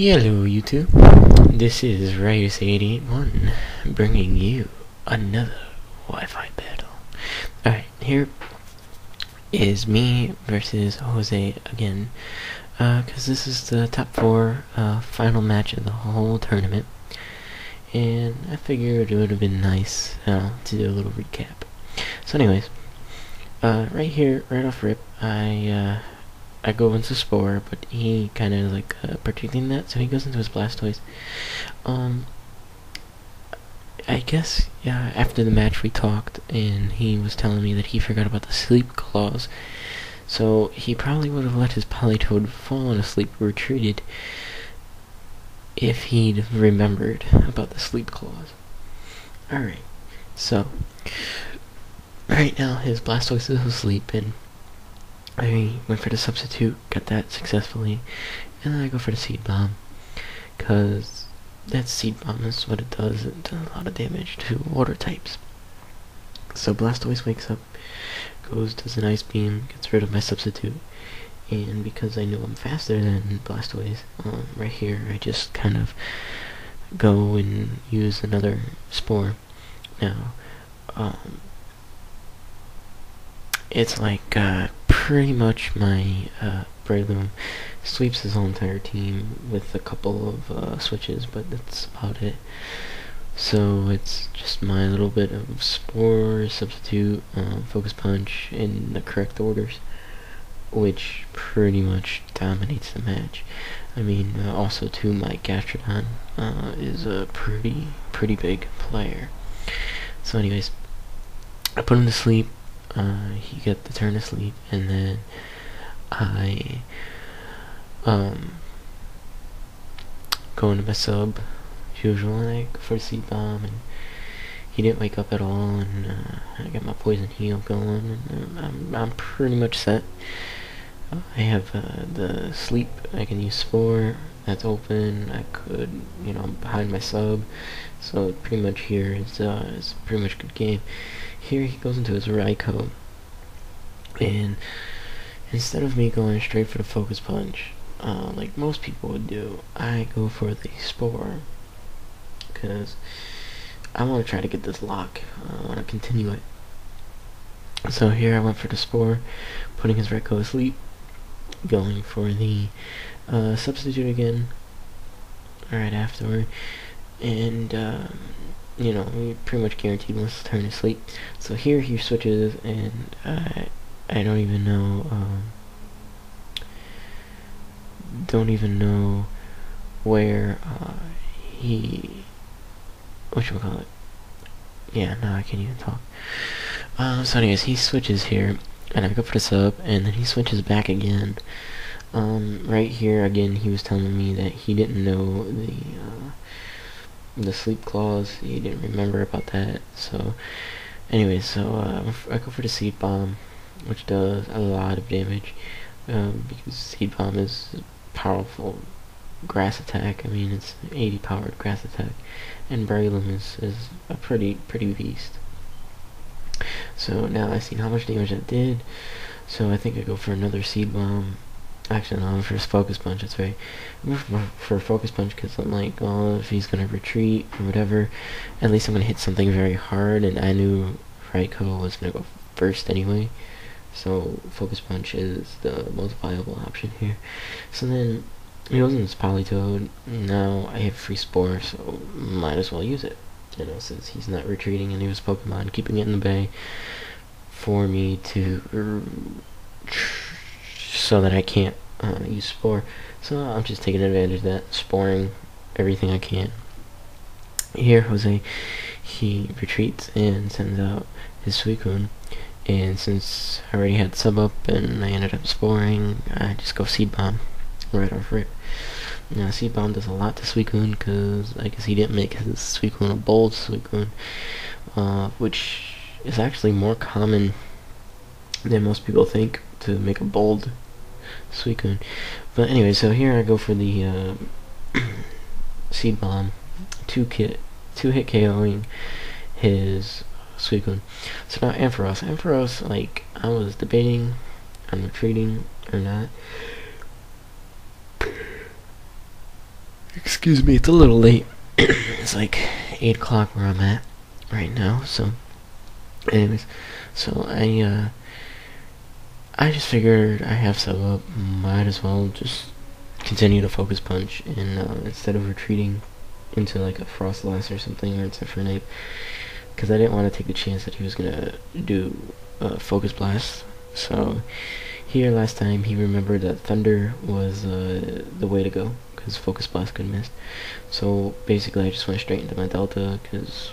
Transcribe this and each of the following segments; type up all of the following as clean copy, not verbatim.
Hello YouTube, this is ryusei bringing you another Wi-Fi battle. Alright, here is me versus Jose again, because this is the top 4 final match of the whole tournament, and I figured it would have been nice to do a little recap. So anyways, right here, right off rip, I go into Spore, but he kind of like predicting that, so he goes into his Blastoise. I guess, yeah, after the match we talked, and he was telling me that he forgot about the sleep clause, so he probably would have let his Politoed fall asleep or retreated if he'd remembered about the sleep clause. Alright, so right now his Blastoise is asleep, and I went for the substitute, got that successfully, and then I go for the Seed Bomb, because that Seed Bomb is what it does. It does a lot of damage to water types. So Blastoise wakes up, does an Ice Beam, gets rid of my substitute, and because I know I'm faster than Blastoise, right here I just kind of go and use another Spore. Now, it's like pretty much my Breloom sweeps his whole entire team with a couple of switches, but that's about it. So it's just my little bit of Spore, Substitute, Focus Punch in the correct orders, which pretty much dominates the match. I mean, also too, my Gastrodon is a pretty big player. So anyways, I put him to sleep. He got the turn to sleep, and then I go into my sub as usual, and I go for a Seed Bomb, and he didn't wake up at all, and I got my Poison Heal going, and I'm pretty much set. I have the sleep. I can use Spore. That's open. I could, I'm behind my sub, so pretty much here is pretty much a good game. Here he goes into his Raikou, and instead of me going straight for the Focus Punch, like most people would do, I go for the Spore, because I want to try to get this lock. I want to continue it. So here I went for the Spore, putting his Raikou asleep, going for the substitute again right afterward, and we pretty much guaranteed once the turn to sleep. So here he switches, and I don't even know where he, whatchamacallit, yeah, no, I can't even talk. So anyways, he switches here, and I go for the sub, and then he switches back again. Right here again, he was telling me that he didn't know the sleep clause. He didn't remember about that. So anyways, so I go for the Seed Bomb, which does a lot of damage, because Seed Bomb is a powerful grass attack. I mean, it's 80 powered grass attack, and Breloom is a pretty beast. So now I've seen how much damage that did, so I think I go for another Seed Bomb. Actually, no, I'm for his Focus Punch, that's right. I'm for Focus Punch because I'm like, oh, if he's gonna retreat or whatever, at least I'm gonna hit something very hard, and I knew Raikou was gonna go first anyway, so Focus Punch is the most viable option here. So then, he goes in his Politoed. Now I have free Spore, so might as well use it, since he's not retreating and he was Pokemon, keeping it in the bay for me to so that I can't use Spore. So I'm just taking advantage of that, sporing everything I can. Here, Jose, he retreats and sends out his Suicune, and since I already had sub up and I ended up sporing, I just go Seed Bomb. right off rip. Now, Seed-Bomb does a lot to Suicune, because I guess he didn't make his Suicune a bold Suicune, which is actually more common than most people think, to make a bold Suicune. But anyway, so here I go for the Seed-Bomb, two hit KOing his Suicune. So now Ampharos, like, I was debating on retreating or not. Excuse me, it's a little late. It's like 8 o'clock where I'm at right now, so anyways, so I just figured I have sub up, might as well just continue to focus punch, and instead of retreating into like a Froslass or something, or Infernape, because I didn't want to take the chance that he was gonna do Focus Blast. So here last time he remembered that Thunder was the way to go, because Focus Blast could miss. So basically I just went straight into my Delta, because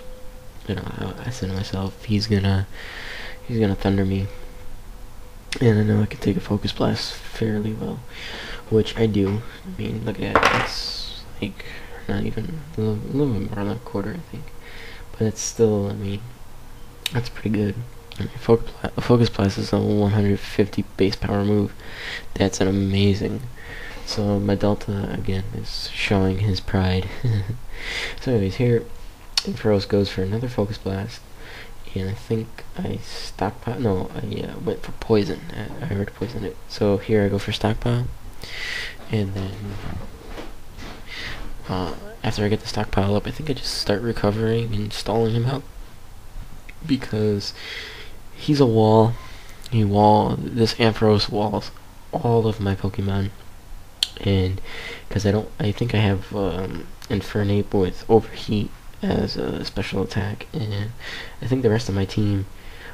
you know, I said to myself, he's gonna Thunder me, and I know I can take a Focus Blast fairly well, which I do. I mean, look at that, it's like not even a little bit more than a quarter, I think, but it's still, I mean, that's pretty good. I mean, Focus Blast is a 150 base power move. That's an amazing. So my Delta again is showing his pride. So anyways, here Ampharos goes for another Focus Blast, and I think I stockpile. No, I went for poison. I already poisoned it. So here I go for stockpile, and then after I get the stockpile up, I think I just start recovering and stalling him out, because he's a wall. This Ampharos walls all of my Pokemon, and because I think I have Infernape with Overheat as a special attack, and I think the rest of my team,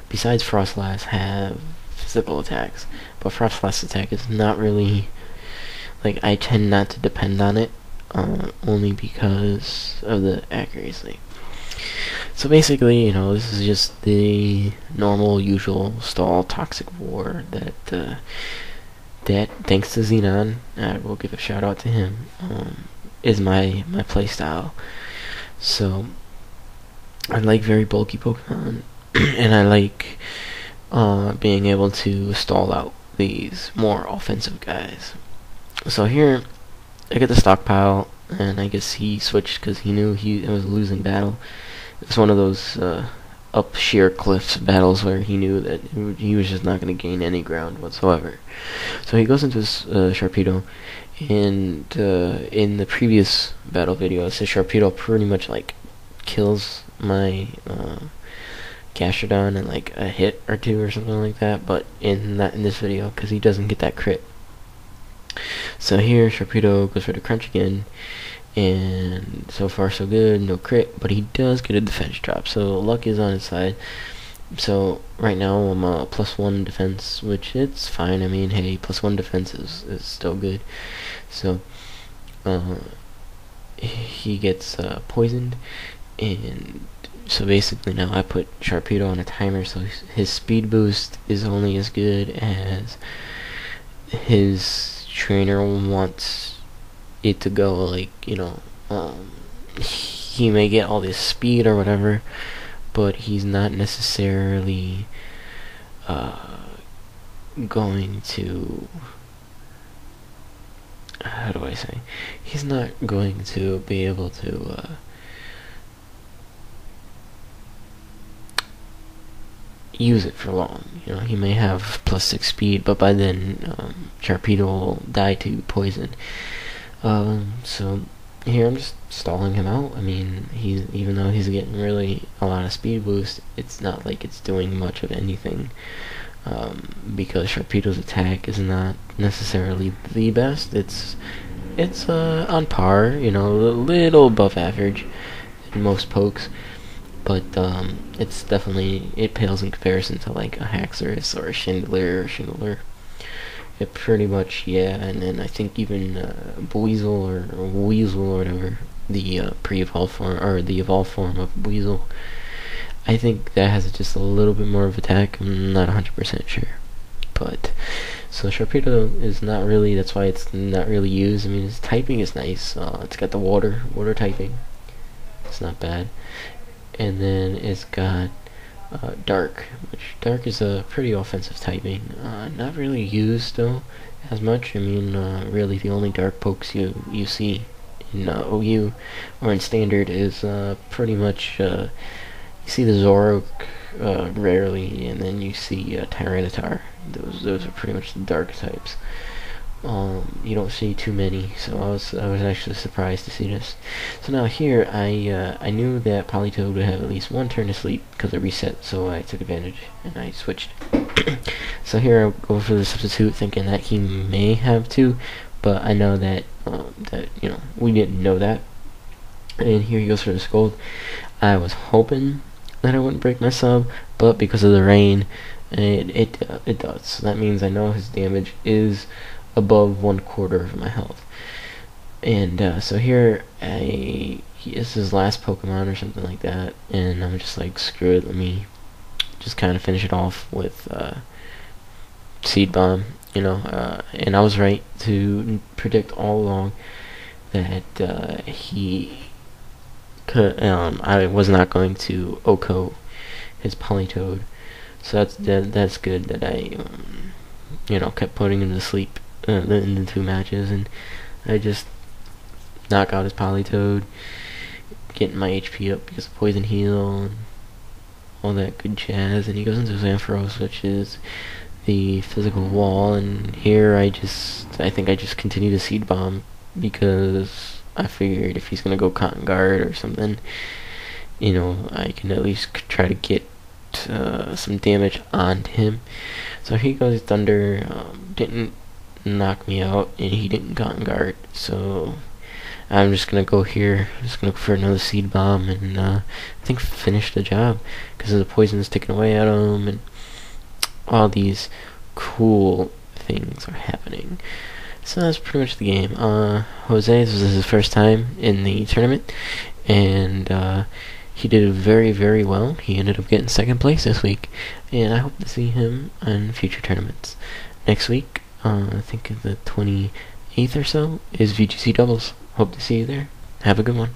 besides Froslass, have physical attacks. But Frostlass attack is not really, like, I tend not to depend on it, only because of the accuracy. So basically, you know, this is just the normal, usual stall toxic war that thanks to Xenon, I will give a shout out to him, is my playstyle. So I like very bulky Pokemon, and I like being able to stall out these more offensive guys. So here I get the stockpile, and I guess he switched because he knew it was a losing battle. It's one of those up sheer cliffs battles where he knew that he was just not going to gain any ground whatsoever. So he goes into his Sharpedo, and in the previous battle video, it says Sharpedo pretty much like kills my Gastrodon in like a hit or two or something like that, but in this video, because he doesn't get that crit. So here Sharpedo goes for the crunch again, and so far so good, no crit, but he does get a defense drop, so luck is on his side. So right now I'm a +1 defense, which it's fine. I mean, hey, +1 defense is still good. So he gets poisoned, and so basically now I put Sharpedo on a timer, so his speed boost is only as good as his trainer wants it to go. Like, you know, he may get all this speed or whatever, but he's not necessarily going to, how do I say, he's not going to be able to use it for long. You know, he may have +6 speed, but by then Sharpedo will die to poison. So here I'm just stalling him out. I mean, even though he's getting really a lot of speed boost, it's not like it's doing much of anything, because Sharpedo's attack is not necessarily the best. It's on par, you know, a little above average in most pokes, but it's definitely, it pales in comparison to like a Haxorus or a Schindler. It pretty much, yeah. And then I think even Buizel or Weasel or whatever, the pre-evolved form, or the evolved form of Buizel, I think that has just a little bit more of attack. I'm not 100% sure, But so Sharpedo is not really. That's why it's not really used. I mean, its typing is nice. It's got the water typing. It's not bad. And then it's got Dark, which Dark is a pretty offensive typing. Not really used though as much. I mean, really the only Dark pokes you see in OU or in Standard is pretty much you see the Zoroark rarely, and then you see Tyranitar. Those are pretty much the Dark types. You don't see too many, so I was actually surprised to see this. So now here, I knew that Politoed would have at least one turn to sleep because it reset, so I took advantage and I switched. So here I go for the substitute, thinking that he may have two, but I know that we didn't know that. And here he goes for the Scold. I was hoping that I wouldn't break my sub, but because of the rain, it does. So that means I know his damage is above 1/4 of my health. And so here he is his last Pokemon or something like that, and I'm just like, screw it, let me just kind of finish it off with Seed Bomb, and I was right to predict all along that I was not going to OHKO his Politoed. So that's good that I kept putting him to sleep in the 2 matches, and I just knock out his Politoed, getting my HP up because of Poison Heal and all that good jazz. And he goes into Ampharos, which is the physical wall, and here I think I just continue to Seed Bomb because I figured if he's gonna go Cotton Guard or something, I can at least try to get some damage on him. So he goes Thunder, didn't knock me out, and he didn't Cotton Guard, so I'm just gonna go here. I'm just gonna go for another Seed Bomb and I think finish the job because the poison's taken away at him, and all these cool things are happening. So that's pretty much the game. Jose, this was his first time in the tournament, and he did very, very well. He ended up getting 2nd place this week, and I hope to see him in future tournaments. Next week, I think the 28th or so, is VGC Doubles. Hope to see you there. Have a good one.